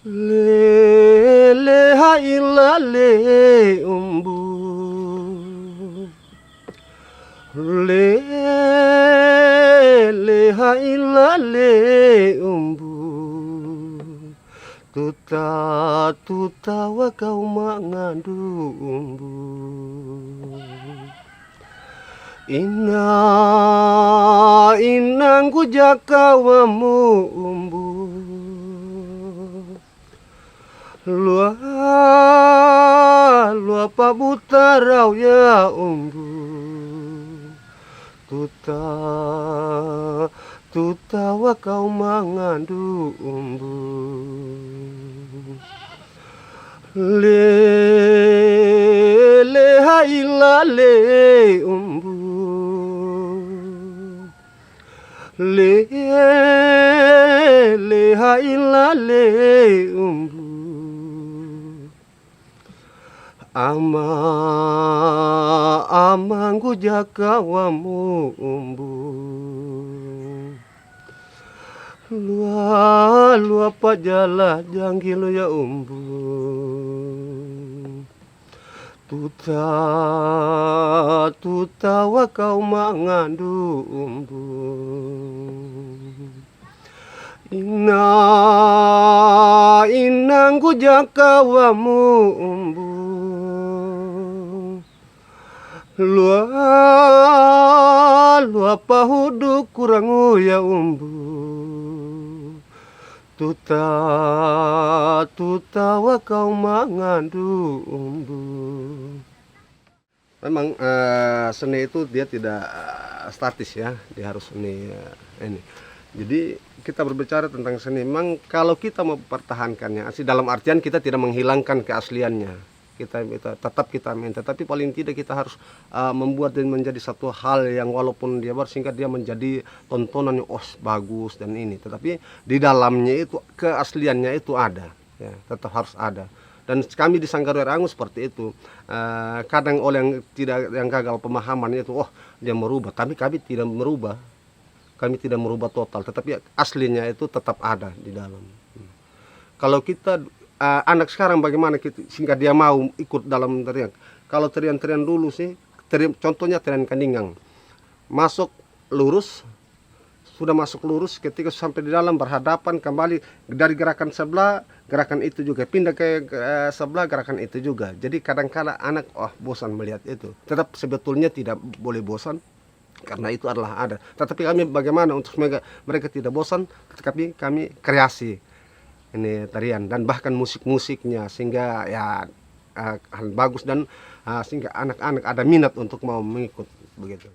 Le le ha ila le umbu le le ha ila le umbu tuta wa kau mangandu umbu inangku jakawamu umbu lua pabutarau ya umbu tuta wa kau mangandu umbu le ha ila le umbu le ha ila le umbu amangku jakawamu umbu lua pajala janggilo ya umbu tuta wa kau mangandu umbu inangku jakawamu umbu lua pahudu kurangu ya umbu tuta wa kau mangandu umbu. Memang seni itu dia tidak statis ya, dia harus seni ini. Jadi kita berbicara tentang seni, memang kalau kita mau mempertahankannya, dalam artian kita tidak menghilangkan keasliannya. Kita tetap kita main, tetapi paling tidak kita harus membuat dan menjadi satu hal yang walaupun dia baru sehingga dia menjadi tontonan yang bagus dan ini, tetapi di dalamnya itu keasliannya itu ada, ya, tetap harus ada. Dan kami di Sanggar Werangus seperti itu. Kadang oleh yang gagal pemahaman itu, dia merubah, tapi kami tidak merubah, kami tidak merubah total, tetapi aslinya itu tetap ada di dalam. Kalau kita anak sekarang bagaimana sehingga dia mau ikut dalam tarian. Kalau tarian-tarian dulu sih, contohnya tarian Kandingang. Masuk lurus, sudah masuk lurus, ketika sampai di dalam berhadapan kembali dari gerakan sebelah, gerakan itu juga. Pindah ke sebelah, gerakan itu juga. Jadi kadang-kadang anak bosan melihat itu. Tetap sebetulnya tidak boleh bosan, karena itu adalah ada. Tetapi kami bagaimana untuk mereka tidak bosan, tetapi kami kreasi ini tarian dan bahkan musik-musiknya sehingga ya bagus dan sehingga anak-anak ada minat untuk mau mengikut begitu.